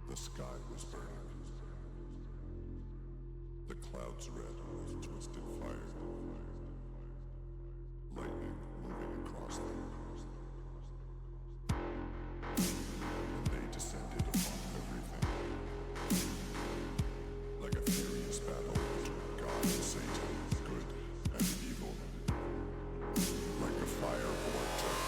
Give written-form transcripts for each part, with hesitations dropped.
The sky was burning. The clouds red with twisted fire. Lightning moving across them. And they descended upon everything. Like a furious battle between God and Satan, good and evil. Like a fire vortex.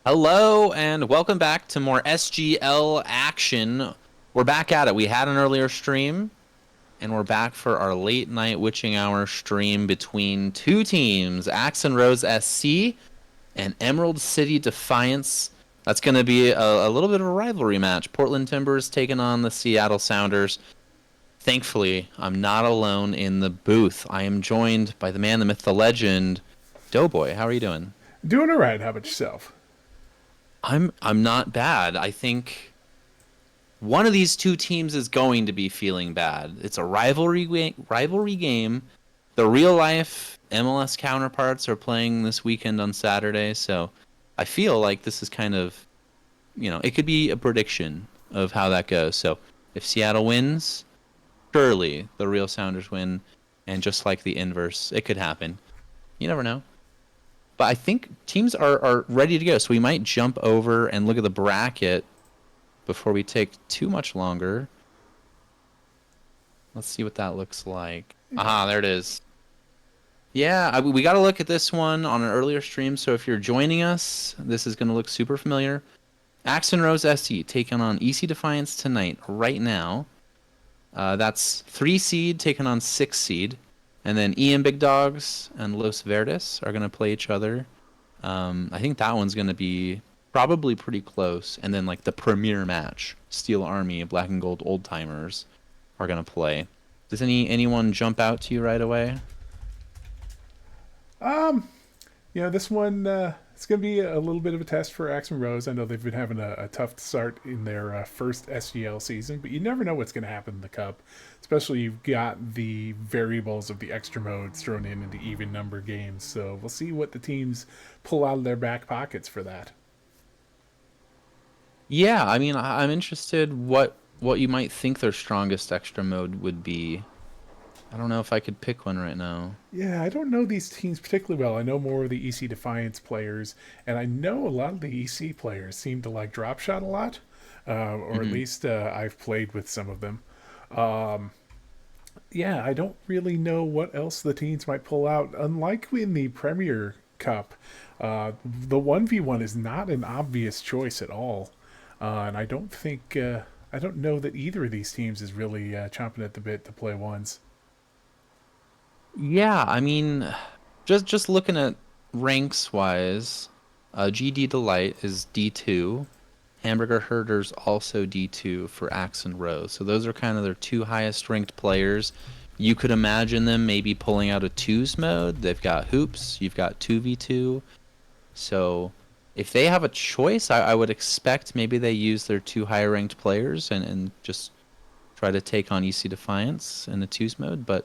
Hello and welcome back to more SGL action. We're back at it. We had an earlier stream and we're back for our late night witching hour stream between two teams, Axe and Rose SC and Emerald City Defiance. That's going to be a little bit of a rivalry match. Portland Timbers taking on the Seattle Sounders. Thankfully, I'm not alone in the booth. I am joined by the man, the myth, the legend, Doughboy. How are you doing? Doing all right. How about yourself? I'm not bad. I think one of these two teams is going to be feeling bad. It's a rivalry game. The real life MLS counterparts are playing this weekend on Saturday, so I feel like this is kind of, it could be a prediction of how that goes. So if Seattle wins, surely the real Sounders win, and just like the inverse, it could happen. You never know. But I think teams are ready to go, so we might jump over and look at the bracket before we take too much longer. Let's see what that looks like. Aha, there it is. Yeah, we got to look at this one on an earlier stream, so if you're joining us, this is going to look super familiar. Axe and Rose SC taking on EC Defiance tonight, right now. That's 3 seed taking on 6 seed. And then EM Big Dogs and Los Verdes are going to play each other. I think that one's going to be probably pretty close. And then like the premier match, Steel Army, Black and Gold Old Timers are going to play. Does anyone jump out to you right away? This one, it's going to be a little bit of a test for Axe and Rose. I know they've been having a tough start in their first SGL season, but you never know what's going to happen in the Cup. Especially you've got the variables of the extra modes thrown in the even number games. So we'll see what the teams pull out of their back pockets for that. Yeah, I mean, I'm interested what you might think their strongest extra mode would be. I don't know if I could pick one right now. Yeah, I don't know these teams particularly well. I know more of the EC Defiance players, and I know a lot of the EC players seem to like drop shot a lot, or at Hmm. least I've played with some of them. Yeah, I don't really know what else the teams might pull out. Unlike in the Premier Cup, the 1v1 is not an obvious choice at all. And I don't know that either of these teams is really chomping at the bit to play ones. Yeah, I mean, just looking at ranks wise, GD Delight is D2. Hamburger Herder's also D2 for Axe and Rose. So those are kind of their two highest ranked players. You could imagine them maybe pulling out a twos mode. They've got hoops, you've got 2v2. So if they have a choice, I would expect maybe they use their two higher ranked players and just try to take on EC Defiance in the twos mode. But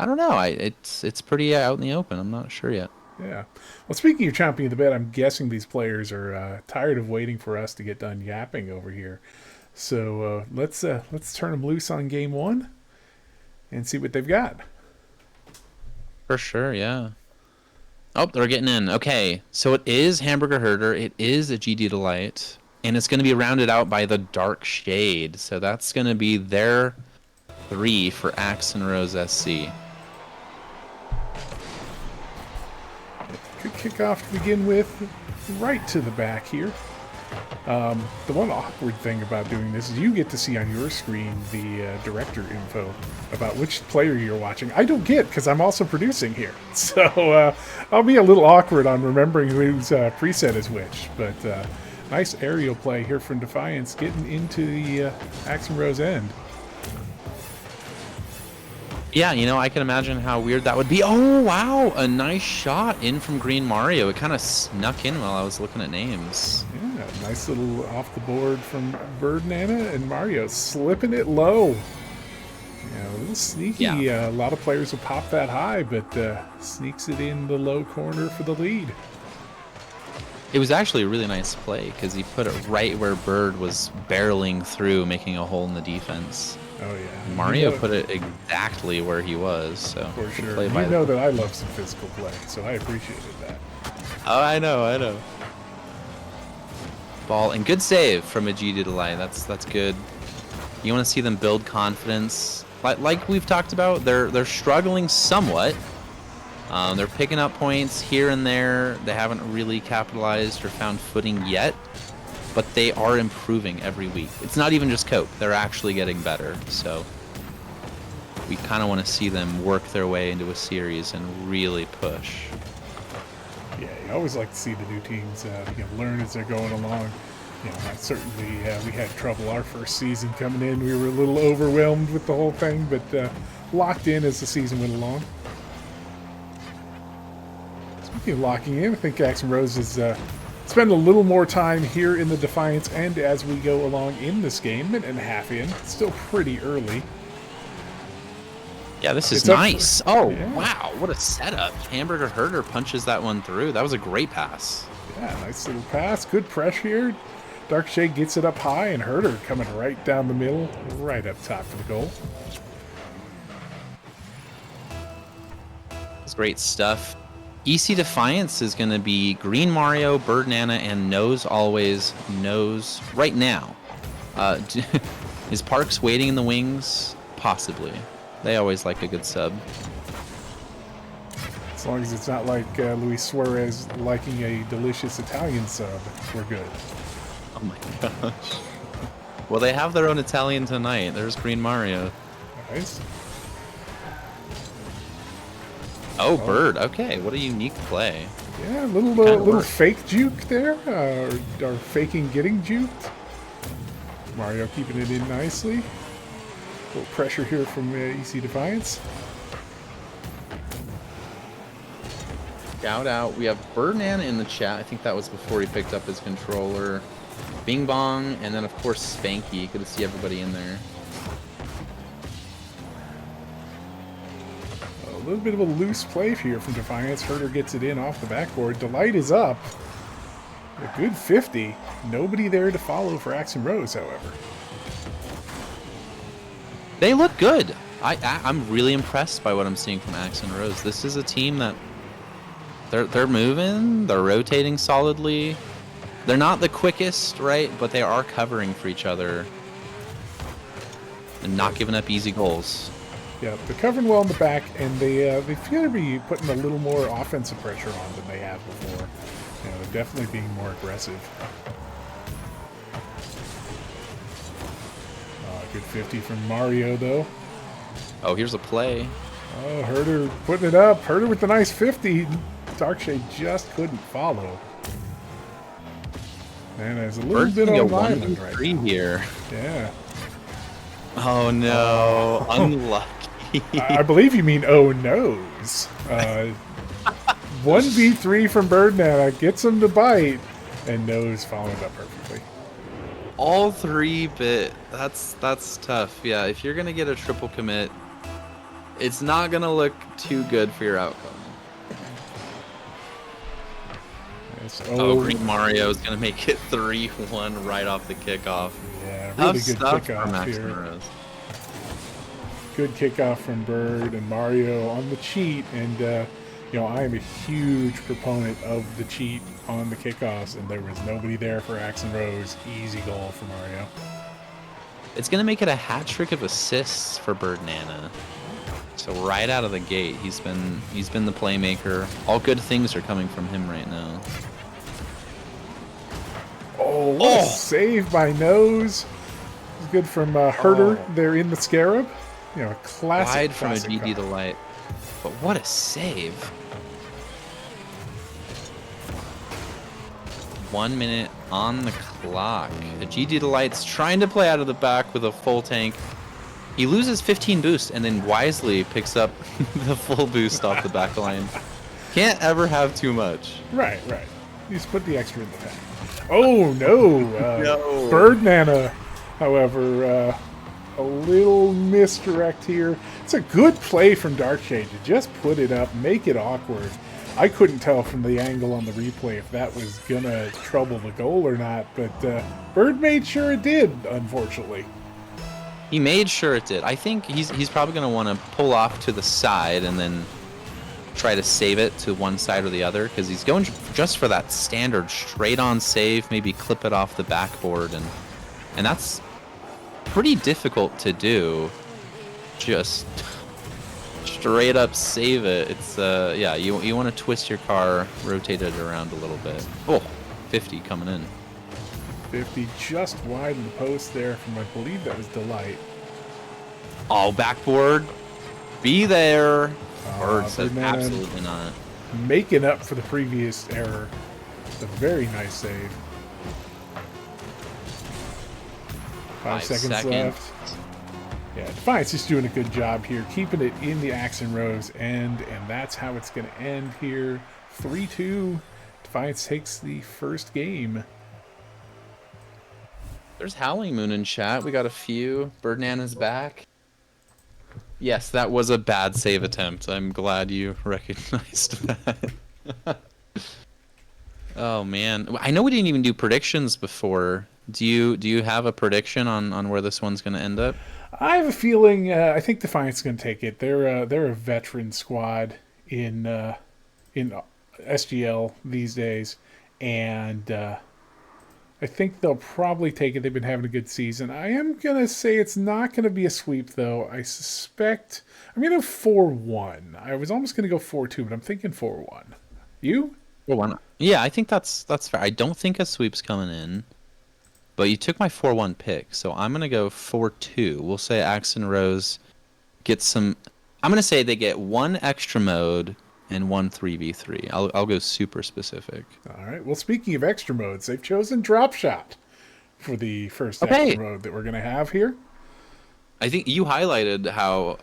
I don't know. It's pretty out in the open. I'm not sure yet. Yeah. Well, speaking of chomping at the bit, I'm guessing these players are tired of waiting for us to get done yapping over here. So let's turn them loose on game one and see what they've got. For sure, yeah. Oh, they're getting in. Okay, so it is Hamburger Herder. It is a GD Delight, and it's going to be rounded out by the Dark Shade. So that's going to be their 3 for Axe and Rose SC. Good kickoff to begin with, right to the back here. The one awkward thing about doing this is you get to see on your screen the director info about which player you're watching. I don't get because I'm also producing here, so I'll be a little awkward on remembering whose preset is which. But nice aerial play here from Defiance, getting into the Axe and Rose end. Yeah, I can imagine how weird that would be. Oh, wow, a nice shot in from Green Mario. It kind of snuck in while I was looking at names. Yeah, nice little off the board from Bird Nana and Mario slipping it low. Yeah, a little sneaky. Yeah. A lot of players will pop that high, but sneaks it in the low corner for the lead. It was actually a really nice play because he put it right where Bird was barreling through, making a hole in the defense. Oh yeah, Mario put it exactly where he was, so for good sure. play You by know that I love some physical play, so I appreciated that. Oh, I know. Ball and good save from a G Delight. That's good. You want to see them build confidence, like we've talked about. They're struggling somewhat, They're picking up points here and there. They haven't really capitalized or found footing yet, but they are improving every week. It's not even just cope. They're actually getting better. So we kind of want to see them work their way into a series and really push. Yeah, you always like to see the new teams learn as they're going along. Certainly we had trouble our first season coming in. We were a little overwhelmed with the whole thing, but locked in as the season went along. Speaking of locking in, I think Axon Rose is spend a little more time here in the Defiance and as we go along in this game, minute and a half in. It's still pretty early. Yeah, this is It's up nice. for- Oh, yeah. wow. What a setup. Hamburger Herder punches that one through. That was a great pass. Yeah, nice little pass. Good pressure here. Dark Shade gets it up high, and Herder coming right down the middle, right up top for the goal. That's great stuff. EC Defiance is going to be Green Mario, Bird Nana, and Nose Always Nose right now. Is Parks waiting in the wings? Possibly. They always like a good sub. As long as it's not like Luis Suarez liking a delicious Italian sub, we're good. Oh my gosh. Well, they have their own Italian tonight. There's Green Mario. Nice. Oh, Bird. Okay, what a unique play. Yeah, a little Kinda little worked. fake juke there, or faking getting juked. Mario keeping it in nicely. A little pressure here from EC Defiance. Shout out. We have Birdman in the chat. I think that was before he picked up his controller. Bing Bong, and then of course Spanky. Good to see everybody in there. A little bit of a loose play here from Defiance. Herder gets it in off the backboard. Delight is up. A good 50. Nobody there to follow for Axon Rose, however. They look good. I'm really impressed by what I'm seeing from Axon Rose. This is a team that they're moving, they're rotating solidly. They're not the quickest, right? But they are covering for each other and not giving up easy goals. Yeah, they're covering well in the back, and they feel to be putting a little more offensive pressure on than they have before. They're definitely being more aggressive. Good 50 from Mario, though. Oh, here's a play. Oh, Herder putting it up. Herder with the nice 50. Darkshade just couldn't follow. And there's a little Bird's bit gonna on go island right 1-3 now. here. Yeah. Oh no, unlucky. I believe you mean oh no's. 1v3 from Birdnana gets him to bite, and Nose followed up perfectly. All 3-bit. That's tough. Yeah, if you're gonna get a triple commit, it's not gonna look too good for your outcome. Nice. Oh, Green Mario is gonna make it 3-1 right off the kickoff. Yeah, Tough really good stuff from kickoff Max here. Rose. Good kickoff from Bird and Mario on the cheat, and I am a huge proponent of the cheat on the kickoffs, and there was nobody there for Axon Rose. Easy goal for Mario. It's gonna make it a hat trick of assists for Bird Nana. So right out of the gate, he's been the playmaker. All good things are coming from him right now. Oh, what a save by Nose. It's good from Herder there in the Scarab. A classic. Wide from a classic GD call. Delight. But what a save. 1 minute on the clock. The GD Delight's trying to play out of the back with a full tank. He loses 15 boost and then wisely picks up the full boost off the back line. Can't ever have too much. Right. You just put the extra in the tank. Oh, no. No. Bird Nana, however, a little misdirect here. It's a good play from Darkshade to just put it up, make it awkward. I couldn't tell from the angle on the replay if that was going to trouble the goal or not, but Bird made sure it did, unfortunately. He made sure it did. I think he's probably going to want to pull off to the side and then try to save it to one side or the other, because he's going just for that standard straight on save, maybe clip it off the backboard, and that's pretty difficult to do. Just straight up save it. It's yeah, you want to twist your car, rotate it around a little bit. Oh, 50 coming in. 50 just wide of the post there from, I believe that was Delight. Oh, backboard. Be there. Bird says Birdman absolutely not. making up for the previous error. It's a very nice save. 5 seconds left. Yeah, Defiance is doing a good job here, keeping it in the Axon Rose end, and that's how it's going to end here. 3-2. Defiance takes the first game. There's Howling Moon in chat. We got a few. Birdman is back. Yes, that was a bad save attempt. I'm glad you recognized that. Oh man, I know we didn't even do predictions before. Do you have a prediction on where this one's going to end up? I have a feeling. I think Defiance is going to take it. They're a veteran squad in SGL these days, and I think they'll probably take it. They've been having a good season. I am going to say it's not going to be a sweep, though. I suspect I'm going to go 4-1. I was almost going to go 4-2, but I'm thinking 4-1. You? Well, why not? Yeah, I think that's fair. I don't think a sweep's coming in, but you took my 4-1 pick, so I'm going to go 4-2. We'll say Axon Rose gets some... I'm going to say they get one extra mode and one 3v3. I'll go super specific. All right. Well, speaking of extra modes, they've chosen Drop Shot for the first extra mode that we're going to have here. I think you highlighted how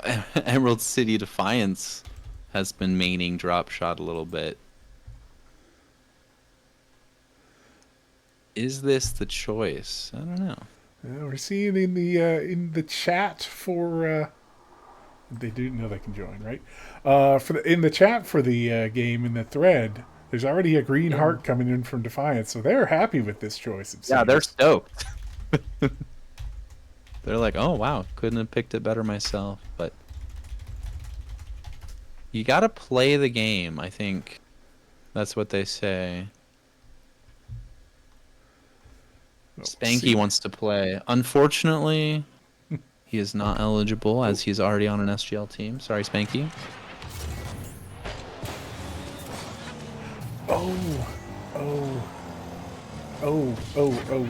Emerald City Defiance has been maining Drop Shot a little bit. Is this the choice? I don't know. We're seeing in the chat for they do know they can join, right? In the chat for the game in the thread, there's already a green heart coming in from Defiance, so they're happy with this choice. Yeah, they're stoked. They're like, oh wow, couldn't have picked it better myself. But you gotta play the game. I think that's what they say. Spanky wants to play. Unfortunately, he is not eligible as he's already on an SGL team. Sorry, Spanky.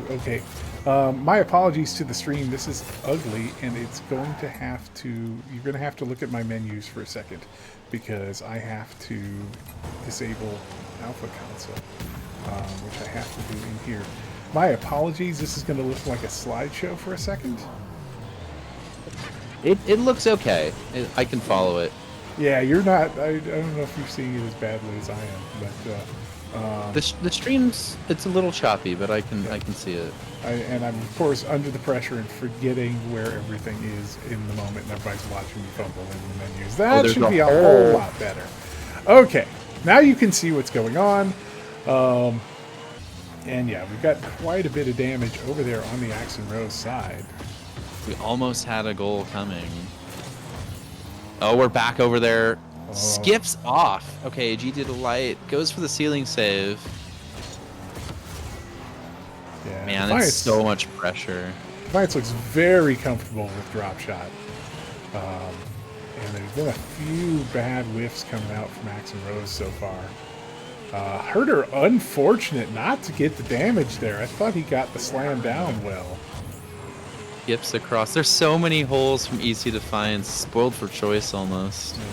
Okay. My apologies to the stream. This is ugly, and it's going to have to... You're going to have to look at my menus for a second, because I have to disable Alpha Console, which I have to do in here. My apologies. This is going to look like a slideshow for a second. It looks okay. I can follow it. Yeah, you're not... I don't know if you're seeing it as badly as I am, but... the stream's... It's a little choppy, but I can see it. And I'm, of course, under the pressure and forgetting where everything is in the moment, and everybody's watching me fumble in the menus. That should be a whole lot better. Okay, now you can see what's going on. And yeah, we've got quite a bit of damage over there on the Axon Rose side. We almost had a goal coming. Oh, we're back over there. Oh. Skips off. Okay, G did a light. Goes for the ceiling save. Yeah, man, Defiance, it's so much pressure. Defiance looks very comfortable with Drop Shot. And there's been a few bad whiffs coming out from Axon Rose so far. Herder, unfortunate not to get the damage there. I thought he got the slam down well. Skips across. There's so many holes from EC Defiance. Spoiled for choice almost. Yeah.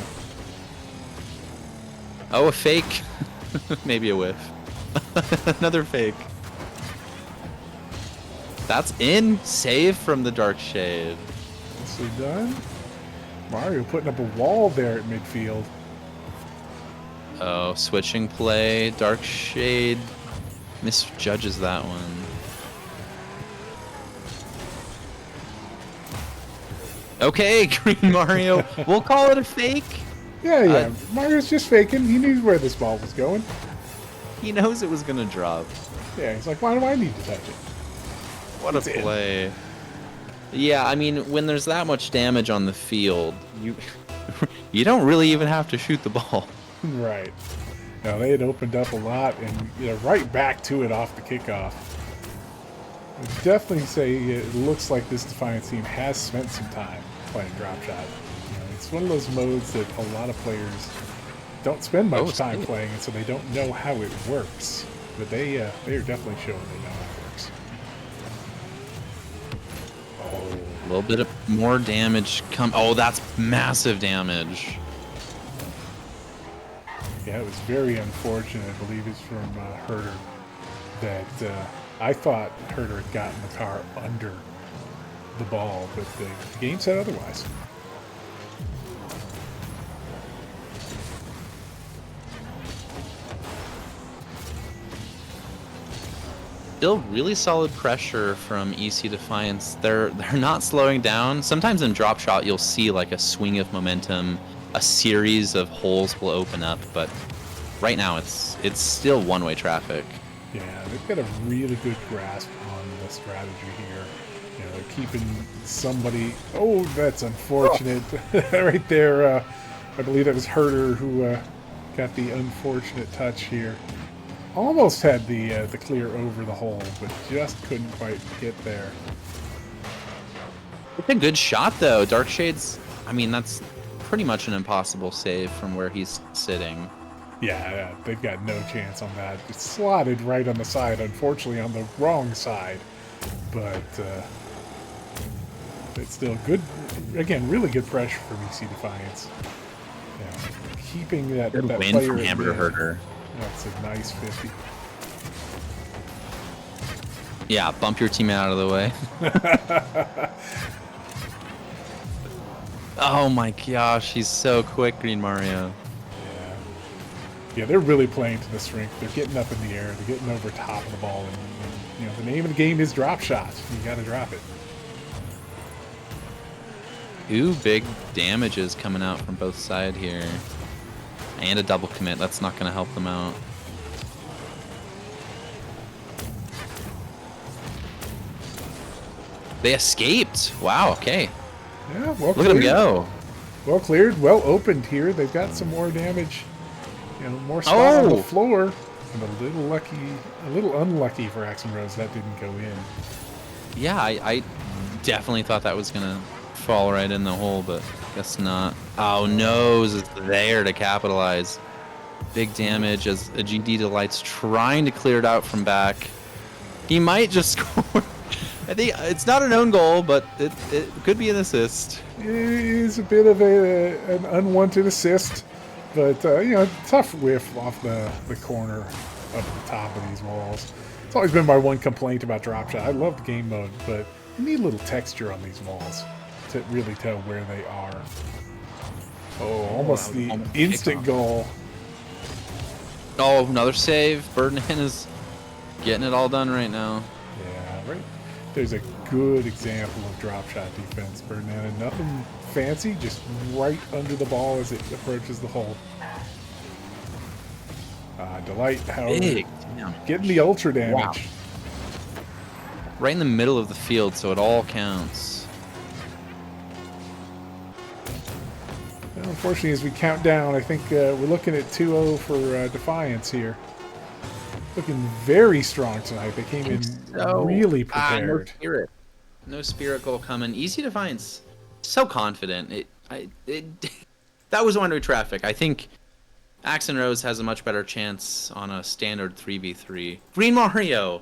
Oh, a fake. Maybe a whiff. Another fake. That's in. Save from the Dark Shade. Nicely done. Mario putting up a wall there at midfield. Oh, switching play. Dark Shade misjudges that one. Okay, Green Mario. We'll call it a fake. Yeah. Mario's just faking. He knew where this ball was going. He knows it was going to drop. Yeah, he's like, why do I need to touch it? What a play. Yeah, I mean, when there's that much damage on the field, you don't really even have to shoot the ball. Right. No, they had opened up a lot, and right back to it off the kickoff. I'd definitely say it looks like this Defiance team has spent some time playing Drop Shot. It's It's one of those modes that a lot of players don't spend much time sweet. playing, and so they don't know how it works. But they are definitely showing they know how it works. Oh, A little bit of more damage come. Oh, that's massive damage. yeah, it was very unfortunate. I believe it's from Herder that I thought Herder had gotten the car under the ball, but the game said otherwise. Still really solid pressure from EC Defiance. They're not slowing down. Sometimes in drop shot you'll see like a swing of momentum, a series of holes will open up, but right now it's still one-way traffic. Yeah, they've got a really good grasp on the strategy here. You know, they're keeping somebody. Oh, that's unfortunate. Right there, I believe that was Herder who got the unfortunate touch here. Almost had the clear over the hole, but just couldn't quite get there. It's a good shot though. Dark Shades, I mean, that's pretty much an impossible save from where he's sitting. Yeah, they've got no chance on that. It's slotted right on the side, unfortunately on the wrong side. But it's still good. Again, really good pressure from EC Defiance. Yeah, keeping that, Good that win player from at Hamburger bay. Herder. That's a nice 50. Yeah, bump your teammate out of the way. Oh my gosh, he's so quick, Green Mario. Yeah. Yeah, they're really playing to the strength. They're getting up in the air. They're getting over top of the ball. And you know, the name of the game is drop shot. You got to drop it. Two big damages coming out from both sides here. And a double commit. That's not going to help them out. They escaped. Wow, okay. Yeah, well Look cleared. at them go. Well cleared, well opened here. They've got some more damage. You know, more spot on the floor. And a little unlucky for Axon Rose that didn't go in. Yeah, I definitely thought that was going to fall right in the hole, but guess not. Oh, Nose is there to capitalize. Big damage as a GD Delight's trying to clear it out from back. He might just score. I think it's not an own goal, but it could be an assist. It is a bit of an unwanted assist, but you know, tough whiff off the corner up the top of these walls. It's always been my one complaint about drop shot. I love the game mode, but you need a little texture on these walls to really tell where they are. Oh, almost the instant goal. Oh, another save. Birdman is getting it all done right now. Yeah, right. There's a good example of drop shot defense. Birdman, nothing fancy, just right under the ball as it approaches the hole. Delight, however, Big damage. getting the ultra damage. Wow. Right in the middle of the field, so it all counts. Well, unfortunately, as we count down, I think we're looking at 2-0 for Defiance here. Looking very strong tonight. They came in really prepared. No spirit. No spirit goal coming. Easy Defiance. So confident. That was one-way traffic. I think Axon Rose has a much better chance on a standard 3v3. Green Mario!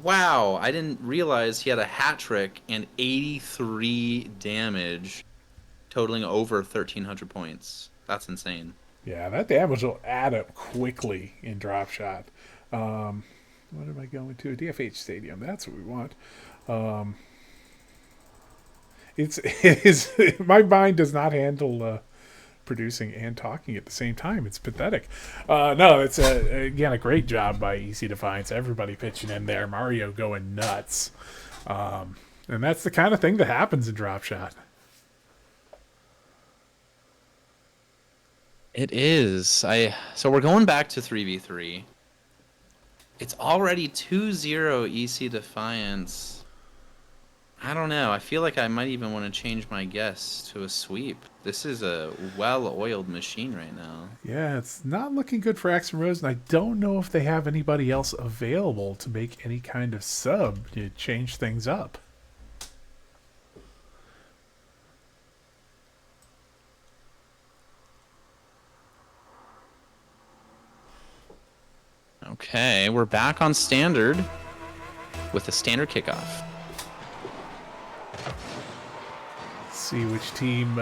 Wow, I didn't realize he had a hat trick and 83 damage, totaling over 1,300 points. That's insane. Yeah, that damage will add up quickly in drop shot. What am I going to? DFH Stadium. That's what we want. It is my mind does not handle producing and talking at the same time. It's pathetic. No, it's again a great job by EC Defiance. Everybody pitching in there. Mario going nuts, and that's the kind of thing that happens in drop shot. It is. So we're going back to 3v3. It's already 2-0 EC Defiance. I don't know. I feel like I might even want to change my guess to a sweep. This is a well-oiled machine right now. Yeah, it's not looking good for Axon Rose, and I don't know if they have anybody else available to make any kind of sub to change things up. Okay, we're back on standard with a standard kickoff. See which team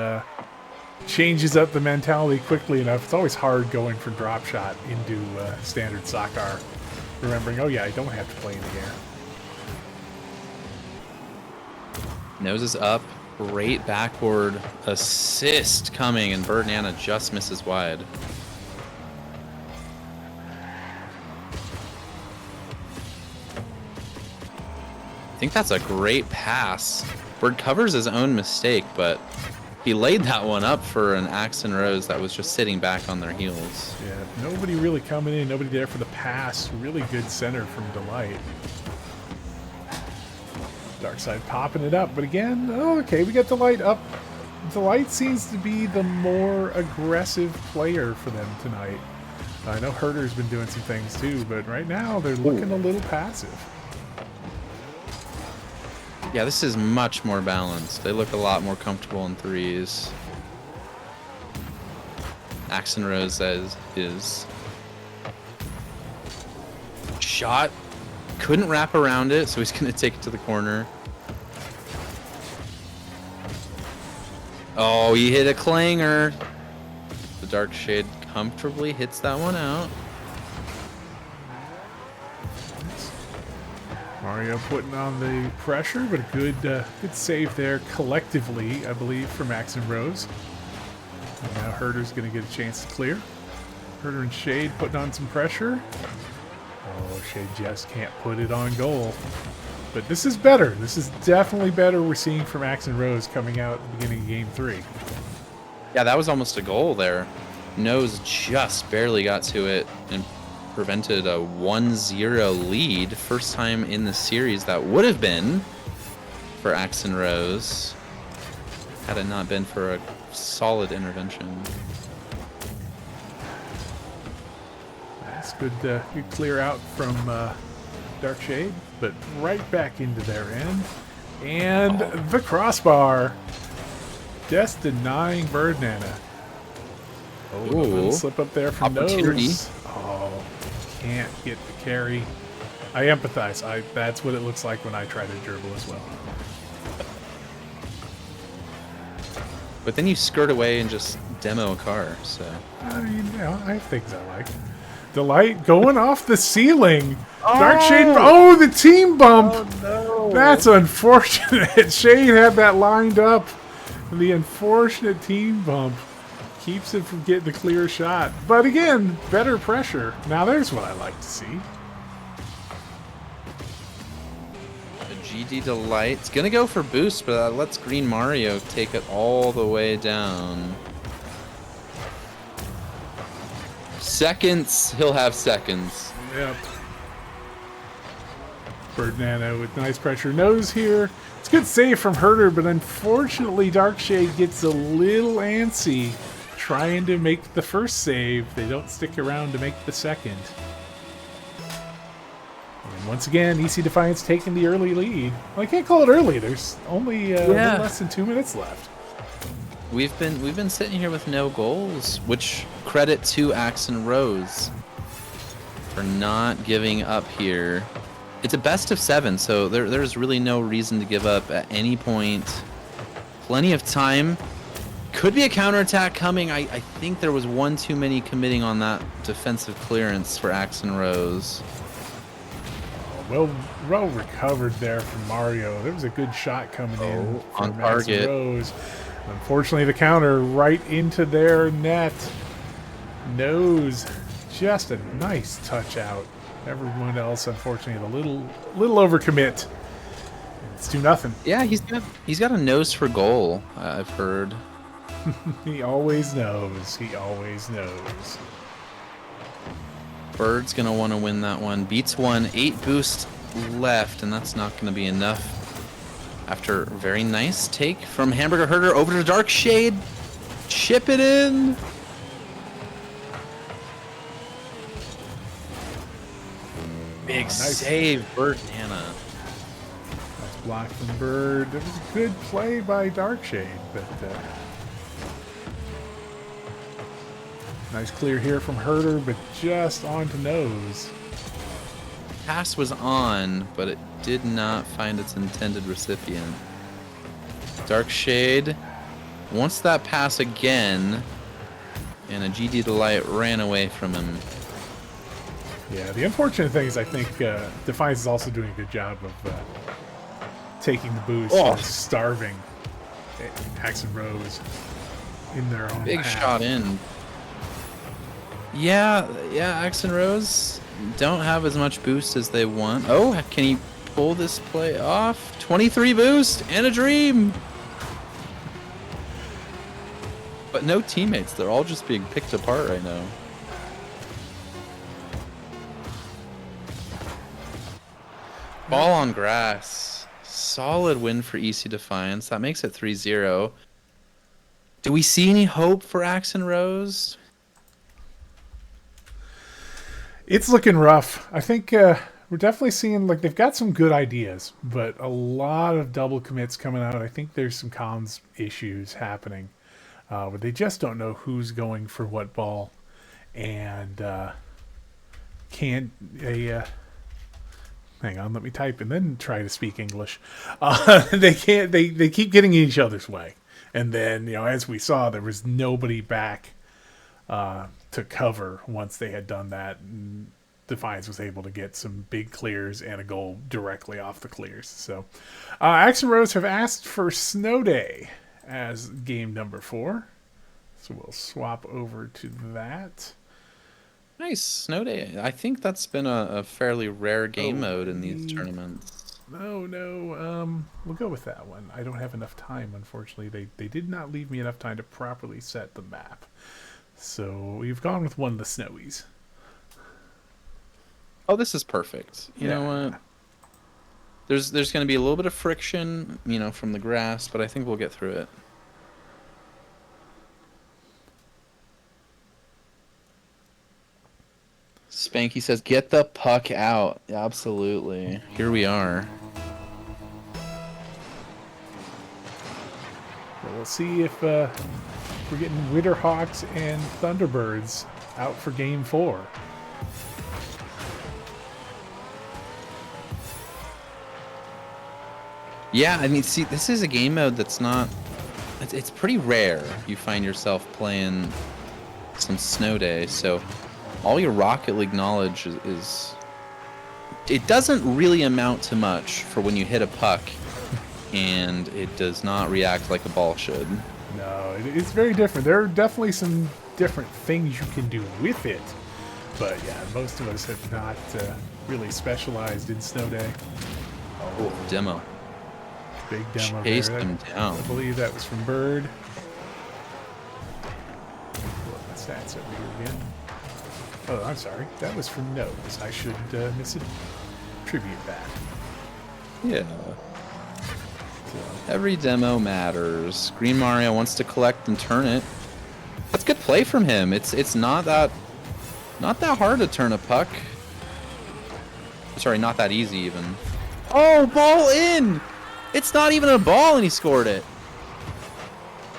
changes up the mentality quickly enough. It's always hard going from drop shot into standard soccer. Remembering, oh yeah, I don't have to play in the air. Nose is up. Great backward assist coming, and Bird Nana just misses wide. I think that's a great pass. Bird covers his own mistake, but he laid that one up for an Axe and Rose that was just sitting back on their heels. Yeah, nobody really coming in, nobody there for the pass. Really good center from Delight. Dark side popping it up, but again, oh, okay, we got Delight up. Delight seems to be the more aggressive player for them tonight. I know Herder's been doing some things too, but right now they're looking a little passive. Yeah, this is much more balanced. They look a lot more comfortable in threes. Axe and Rose is shot. Couldn't wrap around it, so he's going to take it to the corner. Oh, he hit a clanger. The Dark Shade comfortably hits that one out. Mario putting on the pressure, but a good save there collectively, I believe, from Axe and Rose. And now Herder's going to get a chance to clear. Herder and Shade putting on some pressure. Oh, Shade just can't put it on goal. But this is better. This is definitely better we're seeing from Axe and Rose coming out at the beginning of Game 3. Yeah, that was almost a goal there. Nose just barely got to it and prevented a 1-0 lead. First time in the series that would have been for Axe and Rose had it not been for a solid intervention. That's good, good clear out from Dark Shade, but right back into their end. And the crossbar just denying Bird Nana. Oh, a little slip up there from opportunity. Nose. Oh, can't get the carry. I empathize. That's what it looks like when I try to dribble as well. But then you skirt away and just demo a car, so. I mean, you know, I have things I like. Delight going off the ceiling. Dark Shade. Oh, the team bump. Oh, no. That's unfortunate. Shade had that lined up. The unfortunate team bump keeps him from getting the clear shot. But again, better pressure. Now there's what I like to see. GD Delight's gonna go for boost, but that lets Green Mario take it all the way down. Seconds, he'll have seconds. Yep. Bird Nana with nice pressure. Nose here. It's a good save from Herder, but unfortunately Dark Shade gets a little antsy trying to make the first save. They don't stick around to make the second. And once again, EC Defiance taking the early lead. Well, I can't call it early. There's only a little less than 2 minutes left. We've been sitting here with no goals, which credit to Axe and Rose for not giving up here. It's a best of 7, so there's really no reason to give up at any point. Plenty of time. Could be a counterattack coming. I think there was one too many committing on that defensive clearance for Axe and Rose. Well recovered there from Mario. There was a good shot coming in on from Axe and target. Rose. Unfortunately, the counter right into their net. Nose, just a nice touch out. Everyone else, unfortunately, a little overcommit. It's 2-0. Yeah, he's got a nose for goal. I've heard. He always knows. He always knows. Bird's gonna want to win that one. Beats 1, 8 boost left, and that's not gonna be enough. After a very nice take from Hamburger Herder over to Dark Shade. Chip it in. Big Nice. save, Bird Nana. Nice block from Bird. It was a good play by Dark Shade, but nice clear here from Herder, but just onto Nose. Pass was on, but it did not find its intended recipient. Dark Shade wants that pass again, and a GD Delight ran away from him. Yeah, the unfortunate thing is I think Defiance is also doing a good job of taking the boost and starving Axe and Rose in their own Big path. shot in. Yeah, Axe and Rose don't have as much boost as they want. Oh, can he pull this play off? 23 boost and a dream! But no teammates. They're all just being picked apart right now. Ball on grass. Solid win for EC Defiance. That makes it 3-0. Do we see any hope for Axe and Rose? It's looking rough. I think we're definitely seeing, like, they've got some good ideas, but a lot of double commits coming out. I think there's some comms issues happening where they just don't know who's going for what ball, and can't they hang on, let me type and then try to speak English. They can't. They keep getting in each other's way, and then as we saw, there was nobody back to cover once they had done that. And Defiance was able to get some big clears and a goal directly off the clears. So, Axe and Rose have asked for Snow Day as game number 4, so we'll swap over to that. Nice, Snow Day. I think that's been a fairly rare game mode in these tournaments. No, we'll go with that one. I don't have enough time, unfortunately. They did not leave me enough time to properly set the map. So we've gone with one of the snowies. Oh, this is perfect. You know what? There's going to be a little bit of friction, from the grass, but I think we'll get through it. Spanky says, "Get the puck out." Absolutely. Here we are. Well, we'll see if we're getting Witterhawks and Thunderbirds out for game 4. Yeah, I mean, see, this is a game mode that's not... It's pretty rare you find yourself playing some Snow Day, so all your Rocket League knowledge is... It doesn't really amount to much for when you hit a puck and it does not react like a ball should. No, it's very different. There are definitely some different things you can do with it. But yeah, most of us have not really specialized in Snow Day. Oh, demo. Big demo Chased there. him down. I believe that was from Bird. Pull up my stats over here again. Oh, I'm sorry. That was from Nose. I should misattribute that. Yeah. Every demo matters. Green Mario wants to collect and turn it. That's good play from him. It's not that hard to turn a puck. Sorry, not that easy even. Oh, ball in! It's not even a ball and he scored it.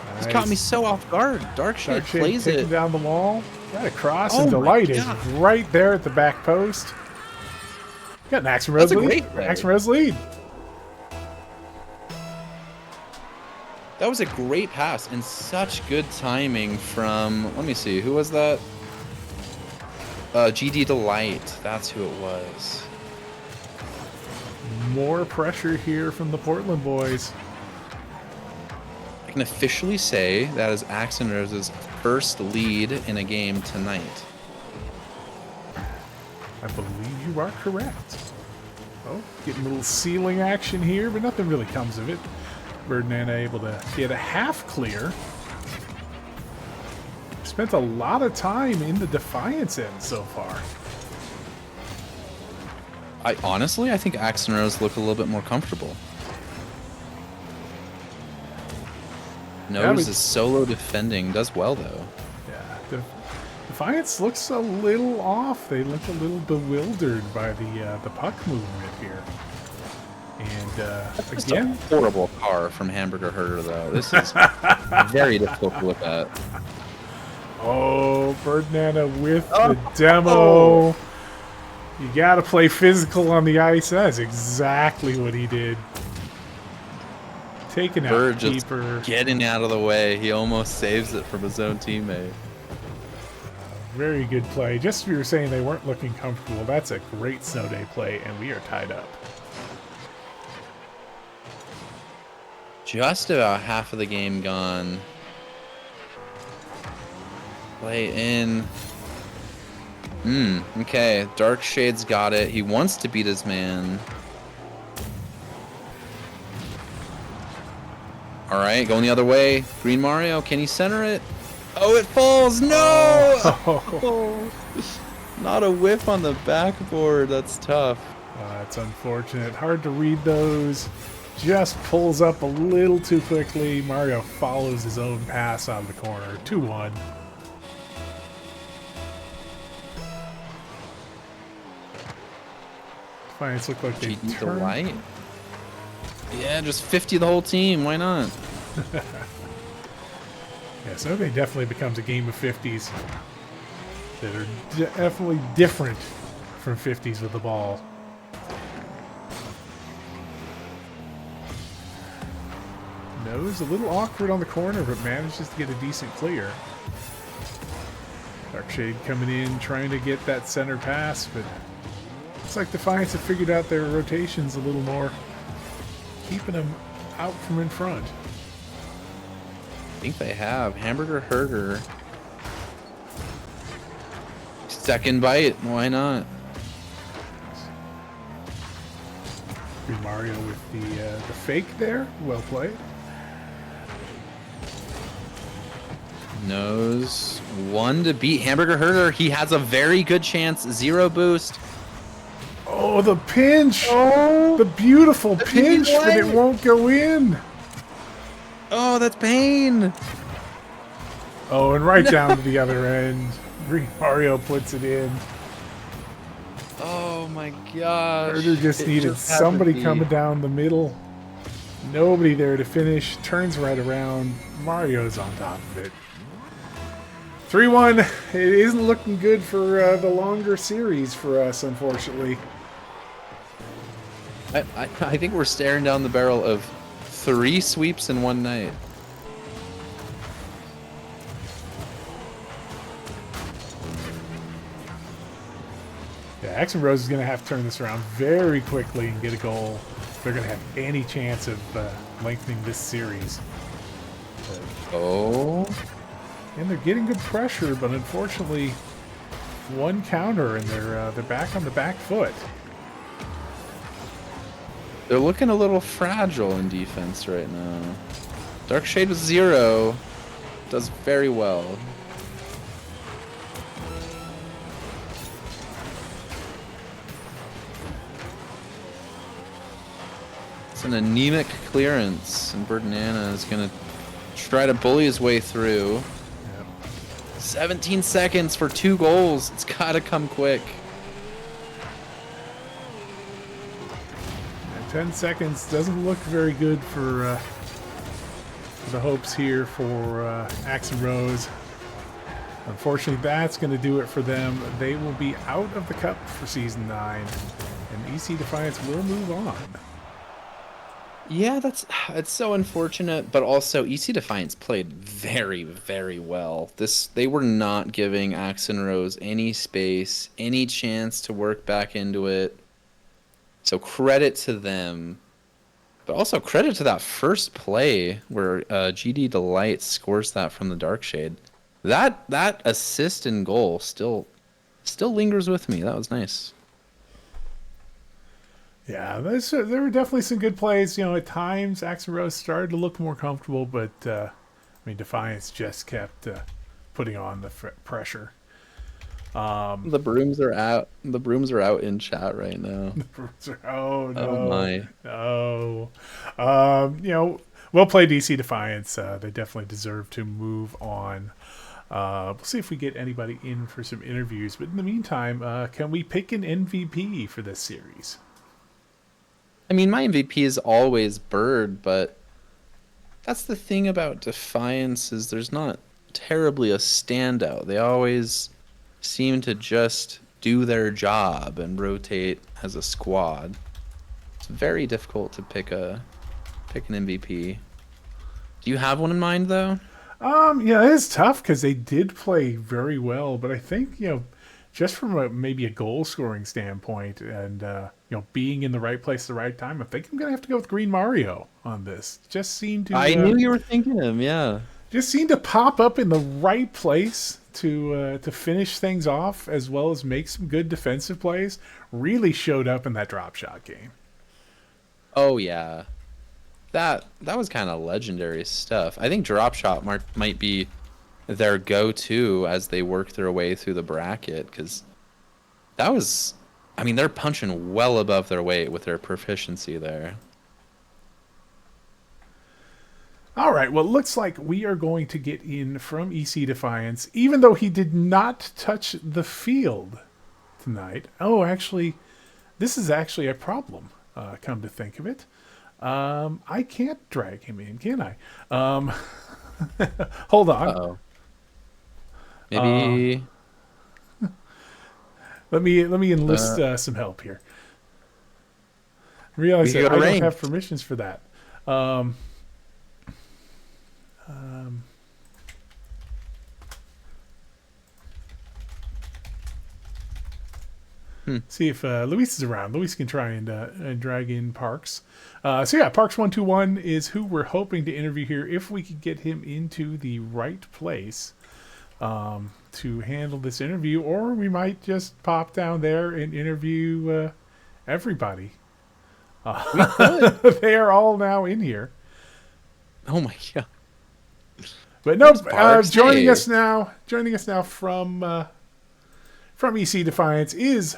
Nice. He's caught me so off guard. Dark Shade plays taking it. down the wall. Got a cross, Oh and my Delight is God. right there at the back post. Got an Axe and Rose That's a lead. great play. Axe and Rose lead. That was a great pass and such good timing from, let me see, who was that? GD Delight. That's who it was. More pressure here from the Portland boys. I can officially say that is Axe and Rose's first lead in a game tonight. I believe you are correct. Oh, getting a little ceiling action here, but nothing really comes of it. Birdman able to get a half clear. Spent a lot of time in the Defiance end so far. I think Axe and Rose look a little bit more comfortable. Nose is solo defending, does well though. Yeah, Defiance looks a little off. They look a little bewildered by the puck movement here. And Just again, a horrible car from Hamburger Herder though. This is very difficult to look at. oh, Birdnana with the demo. You gotta play physical on the ice. That's exactly what he did. Taking out Bird the just keeper. getting out of the way. He almost saves it from his own teammate. Very good play. Just as we were saying they weren't looking comfortable. That's a great snow day play, and we are tied up. Just about half of the game gone. Play in. Okay. Dark Shade's got it. He wants to beat his man. All right, going the other way. Green Mario, can he center it? Oh, it falls. No! Oh. Not a whiff on the backboard. That's tough. That's unfortunate. Hard to read those. Just pulls up a little too quickly. Mario follows his own pass out of the corner. 2-1. Defiance look like they Cheating the turned. light. Yeah, just 50 the whole team. Why not? Yeah, so they definitely becomes a game of 50s that are definitely different from 50s with the ball. Nose a little awkward on the corner, but manages to get a decent clear. Darkshade coming in, trying to get that center pass, but looks like Defiance have figured out their rotations a little more, keeping them out from in front. I think they have. Hamburger Herder. Second bite. Why not? Green Mario with the fake there. Well played. Knows one to beat Hamburger Herder. He has a very good chance. 0 boost. Oh, the pinch! Oh, The beautiful pinch, but it light. won't go in. Oh, that's pain. Oh, and right down to the other end. Green Mario puts it in. Oh my gosh. Herder just It needed just had to somebody be. coming down the middle. Nobody there to finish. Turns right around. Mario's on top of it. 3-1. It isn't looking good for the longer series for us, unfortunately. I think we're staring down the barrel of 3 sweeps in one night. Yeah, Axe and Rose is going to have to turn this around very quickly and get a goal if they're going to have any chance of lengthening this series. Oh. And they're getting good pressure, but unfortunately, one counter and they're back on the back foot. They're looking a little fragile in defense right now. Darkshade with 0 does very well. It's an anemic clearance, and Birdnana is gonna try to bully his way through. Yep. 17 seconds for 2 goals. It's gotta come quick. 10 seconds doesn't look very good for the hopes here for Axe and Rose. Unfortunately, that's going to do it for them. They will be out of the cup for Season 9, and EC Defiance will move on. Yeah, it's so unfortunate, but also EC Defiance played very, very well. They were not giving Axe and Rose any space, any chance to work back into it. So credit to them, but also credit to that first play where GD Delight scores that from the Darkshade. That assist and goal still lingers with me. That was nice. Yeah, there were definitely some good plays. You know, at times Axe and Rose started to look more comfortable, but I mean, Defiance just kept putting on the pressure. The brooms are out. The brooms are out in chat right now. Oh no! Oh my! No. You know, well played, DC Defiance. They definitely deserve to move on. We'll see if we get anybody in for some interviews. But in the meantime, can we pick an MVP for this series? I mean, my MVP is always Bird, but that's the thing about Defiance is there's not terribly a standout. They always seem to just do their job and rotate as a squad. It's very difficult to pick an MVP. Do you have one in mind though? Yeah, it is tough because they did play very well, but I think just from maybe a goal scoring standpoint and being in the right place at the right time, I think I'm gonna have to go with Green Mario on this. Just seemed to I knew you were thinking him. Yeah. just seemed to pop up in the right place to finish things off as well as make some good defensive plays. Really showed up in that drop shot game. Oh yeah. That was kind of legendary stuff. I think drop shot might be their go-to as they work their way through the bracket because that was, I mean, they're punching well above their weight with their proficiency there. All right, well, it looks like we are going to get in from EC Defiance, even though he did not touch the field tonight. Oh, actually, this is actually a problem, come to think of it. I can't drag him in, can I? Hold on. Uh-oh. Maybe Let me enlist some help here. Realize We that go I don't ranked. have permissions for that. See if Luis is around. Luis can try and drag in Parks. So yeah, Parks121 is who we're hoping to interview here. If we could get him into the right place to handle this interview, or we might just pop down there and interview everybody. They are all now in here. oh my god. But no, Parks. joining Hey. us now from EC Defiance is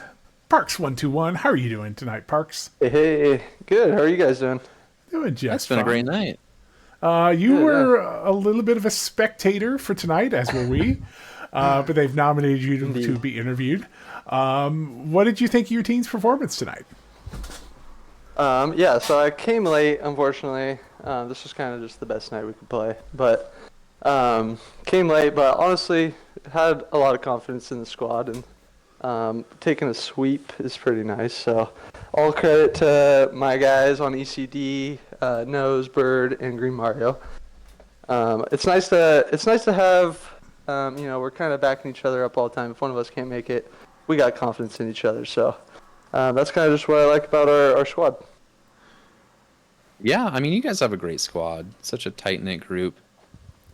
Parks121. How are you doing tonight, Parks? Hey, good. How are you guys doing? Doing just That's been a great night. You Yeah, were a little bit of a spectator for tonight, as were we. But they've nominated you to Indeed. be interviewed. What did you think of your team's performance tonight? Yeah, so I came late, unfortunately. This was kind of just the best night we could play. But came late, but honestly, had a lot of confidence in the squad, and taking a sweep is pretty nice. So all credit to my guys on ECD, Nose, Bird, and Green Mario. It's nice to have, we're kind of backing each other up all the time. If one of us can't make it, we got confidence in each other. So that's kind of just what I like about our squad. Yeah, I mean, you guys have a great squad. Such a tight-knit group.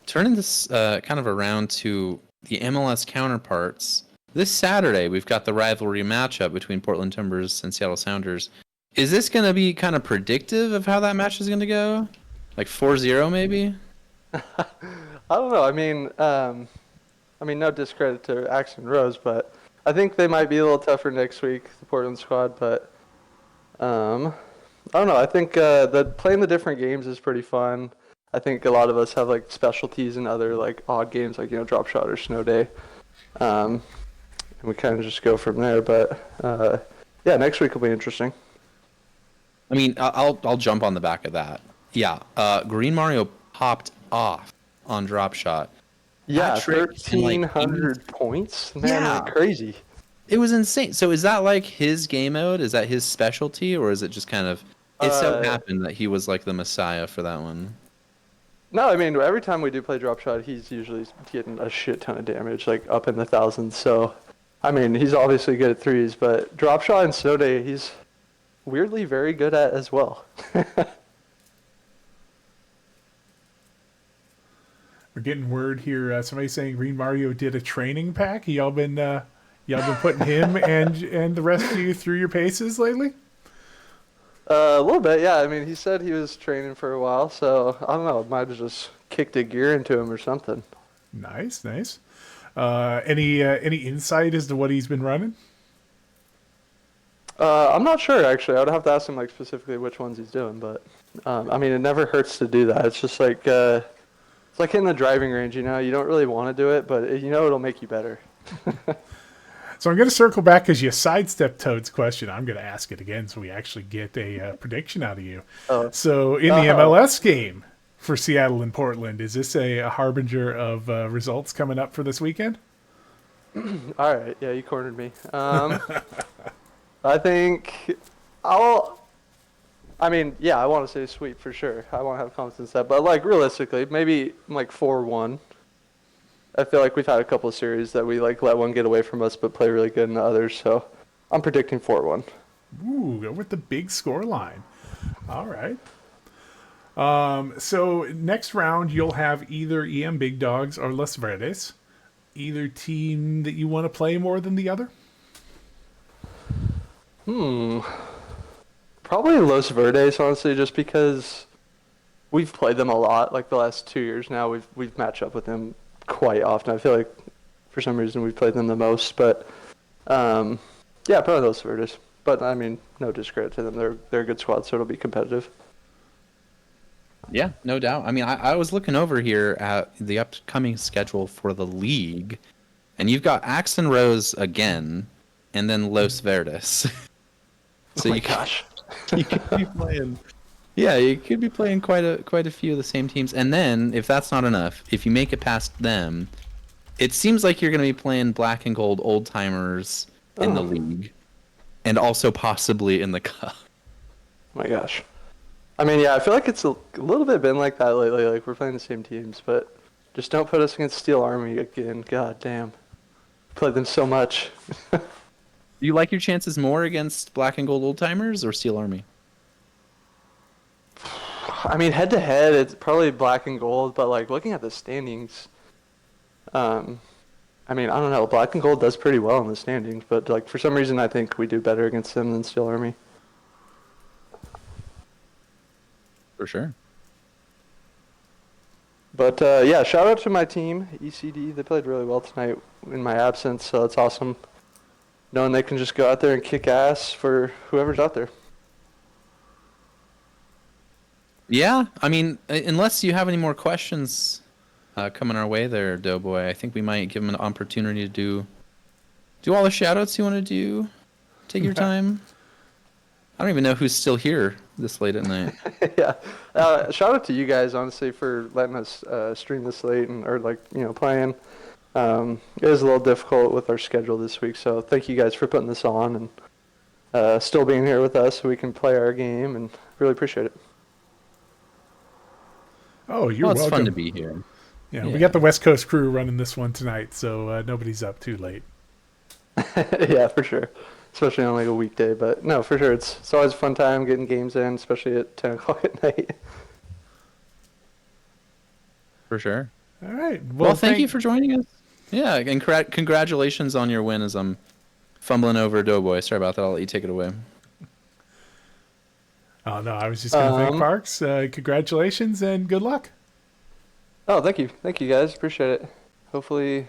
Turning this kind of around to the MLS counterparts. This Saturday, we've got the rivalry matchup between Portland Timbers and Seattle Sounders. Is this going to be kind of predictive of how that match is going to go? Like 4-0 maybe? I don't know. I mean, no discredit to Axe and Rose, but I think they might be a little tougher next week, the Portland squad. But I don't know. I think playing the different games is pretty fun. I think a lot of us have like specialties in other like odd games, like drop shot or snow day, and we kind of just go from there. But yeah, next week will be interesting. I mean, I'll jump on the back of that. Yeah, Green Mario popped off on drop shot. Yeah, That trick in, like, 1,300 points. Man, Yeah. that's crazy. It was insane. So is that like his game mode? Is that his specialty, or is it just kind of? It so happened that he was like the messiah for that one. No, I mean, every time we do play drop shot, he's usually getting a shit ton of damage, like up in the thousands. So, I mean, he's obviously good at threes, but drop shot and snow day, he's weirdly very good at as well. We're getting word here. Somebody saying Green Mario did a training pack. Y'all been putting him and the rest of you through your paces lately? A little bit, yeah. I mean, he said he was training for a while, so I don't know. Might have just kicked a gear into him or something. Nice. Any insight as to what he's been running? I'm not sure actually. I would have to ask him like specifically which ones he's doing, but I mean, it never hurts to do that. It's just like it's like hitting the driving range. You don't really want to do it, but it'll make you better. So I'm going to circle back because you sidestepped Toad's question. I'm going to ask it again so we actually get a prediction out of you. Oh. So in the MLS game for Seattle and Portland, is this a harbinger of results coming up for this weekend? All right, yeah, you cornered me. I think I'll. I mean, yeah, I want to say sweep for sure. I want to have confidence in that, but like realistically, maybe like 4-1. I feel like we've had a couple of series that we like let one get away from us, but play really good in the others. So I'm predicting 4-1. Ooh, go with the big score line. All right. So next round, you'll have either EM Big Dogs or Los Verdes. Either team that you want to play more than the other? Probably Los Verdes, honestly, just because we've played them a lot. Like the last 2 years now, we've matched up with them quite often. I feel like for some reason we've played them the most, but yeah, probably Los Verdes. But I mean, no discredit to them. They're a good squad, so it'll be competitive. Yeah, no doubt. I mean, I was looking over here at the upcoming schedule for the league, and you've got Axe and Rose again, and then Los Verdes. So Oh my gosh. you could be playing. Yeah, you could be playing quite a few of the same teams, and then if that's not enough, if you make it past them, it seems like you're going to be playing Black and Gold Old Timers in the league, and also possibly in the cup. Oh my gosh. I mean, yeah, I feel like it's a little bit been like that lately. Like we're playing the same teams, but just don't put us against Steel Army again. God damn. Played them so much. Do you like your chances more against Black and Gold Old Timers or Steel Army? I mean, head to head, it's probably Black and Gold, but like looking at the standings, I mean, I don't know. Black and Gold does pretty well in the standings, but like for some reason, I think we do better against them than Steel Army. For sure. But yeah, shout out to my team, ECD. They played really well tonight in my absence, so it's awesome knowing they can just go out there and kick ass for whoever's out there. Yeah, I mean, unless you have any more questions coming our way there, Doughboy, I think we might give him an opportunity to do all the shout-outs you want to do. Take your time. I don't even know who's still here this late at night. Yeah, shout out to you guys, honestly, for letting us stream this late and or like playing. It was a little difficult with our schedule this week, so thank you guys for putting this on and still being here with us so we can play our game, and really appreciate it. Oh, you're Well, it's welcome. fun to be here. Yeah, Yeah. we got the West Coast crew running this one tonight, so nobody's up too late. Yeah, for sure. Especially on like a weekday, but no, for sure. It's always a fun time getting games in, especially at 10 o'clock at night. For sure. All right. Well, thank you for joining us. Yeah, and congratulations on your win as I'm fumbling over Doughboy. Sorry about that. I'll let you take it away. Oh, no, I was just going to thank Parks. Congratulations and good luck. Oh, thank you. Thank you, guys. Appreciate it. Hopefully,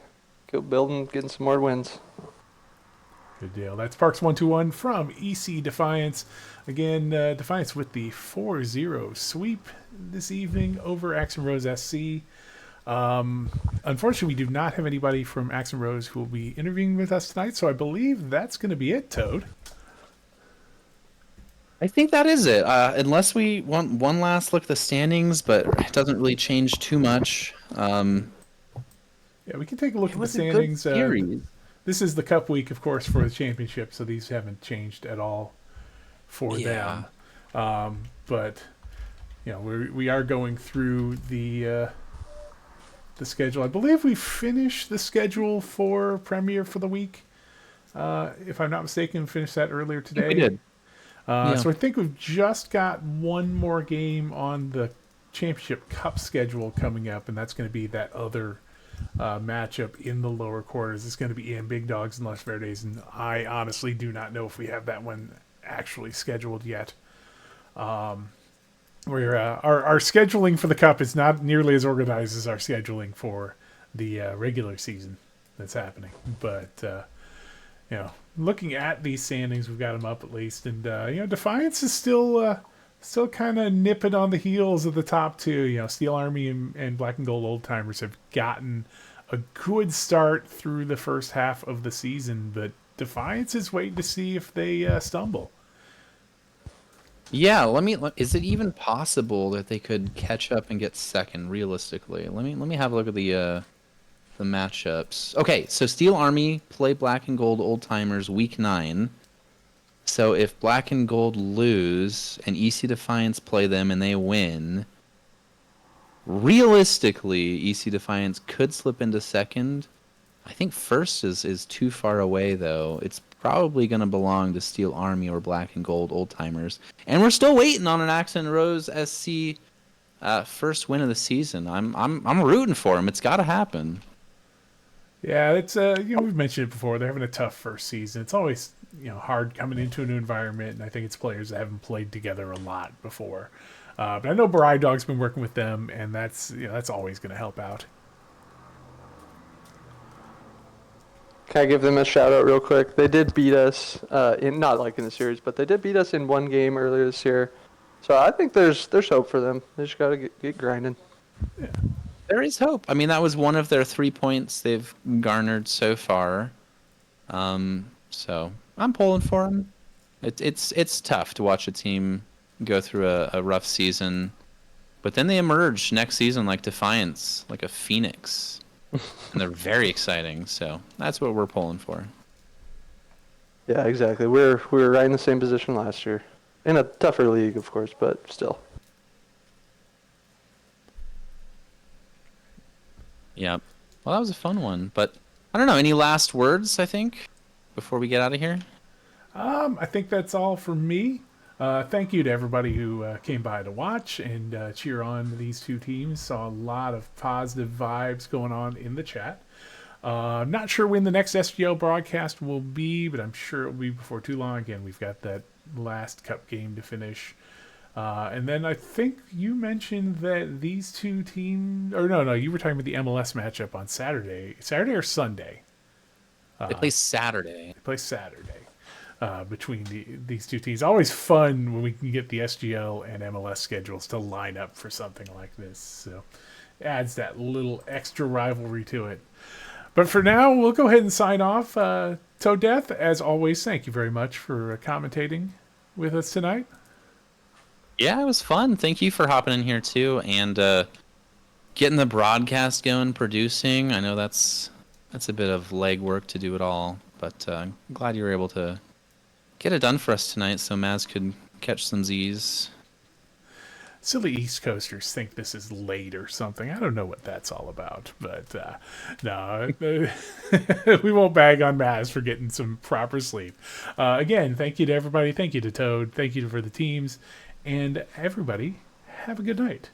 go building, getting some more wins. Good deal. That's Parks121 from EC Defiance. Again, Defiance with the 4-0 sweep this evening over Axe and Rose SC. Unfortunately, we do not have anybody from Axe and Rose who will be interviewing with us tonight, so I believe that's going to be it, Toad. I think that is it. Unless we want one last look at the standings, but it doesn't really change too much. Yeah, we can take a look at the was a good standings. series. This is the Cup week, of course, for the championship, so these haven't changed at all for them. But we are going through the schedule. I believe we finished the schedule for Premier for the week. If I'm not mistaken, finished that earlier today. We did. So I think we've just got one more game on the Championship Cup schedule coming up, and that's going to be that other matchup in the lower quarters. It's going to be in Big Dogs and Los Verdes, and I honestly do not know if we have that one actually scheduled yet. Our scheduling for the Cup is not nearly as organized as our scheduling for the regular season that's happening. But looking at these standings, we've got them up at least, and Defiance is still kind of nipping on the heels of the top two. Steel Army and Black and Gold Old Timers have gotten a good start through the first half of the season, but Defiance is waiting to see if they stumble. Yeah, is it even possible that they could catch up and get second realistically? Let me have a look at the the matchups. Okay, so Steel Army play Black and Gold Old Timers week 9. So if Black and Gold lose and EC Defiance play them and they win, realistically, EC Defiance could slip into second. I think first is too far away, though. It's probably going to belong to Steel Army or Black and Gold Old Timers. And we're still waiting on an Axe and Rose SC first win of the season. I'm rooting for them. It's got to happen. Yeah, it's we've mentioned it before. They're having a tough first season. It's always hard coming into a new environment, and I think it's players that haven't played together a lot before. But I know Barai Dog's been working with them, and that's always going to help out. Can I give them a shout out real quick? They did beat us in not like in the series, but they did beat us in one game earlier this year. So I think there's hope for them. They just got to get grinding. Yeah. There is hope. I mean, that was one of their 3 points they've garnered so far. So I'm pulling for them. It's tough to watch a team go through a rough season, but then they emerge next season like Defiance, like a phoenix, and they're very exciting. So that's what we're pulling for. Yeah, exactly. We were right in the same position last year, in a tougher league, of course, but still. Yeah. Well, that was a fun one, but I don't know. Any last words, I think, before we get out of here? I think that's all from me. Thank you to everybody who came by to watch and cheer on these two teams. Saw a lot of positive vibes going on in the chat. Not sure when the next SGL broadcast will be, but I'm sure it will be before too long. Again, we've got that last cup game to finish. And then I think you mentioned that these two teams... Or no, you were talking about the MLS matchup on Saturday. Saturday or Sunday? They play Saturday. They play Saturday. Between these two teams. Always fun when we can get the SGL and MLS schedules to line up for something like this. So adds that little extra rivalry to it. But for now, we'll go ahead and sign off. Toad Death, as always, thank you very much for commentating with us tonight. Yeah, it was fun. Thank you for hopping in here too and getting the broadcast going, producing. I know that's a bit of legwork to do it all, but I'm glad you were able to get it done for us tonight so Maz could catch some Z's. Silly East Coasters think this is late or something. I don't know what that's all about, but no, we won't bag on Maz for getting some proper sleep. Again, thank you to everybody. Thank you to Toad. Thank you for the teams. And everybody, have a good night.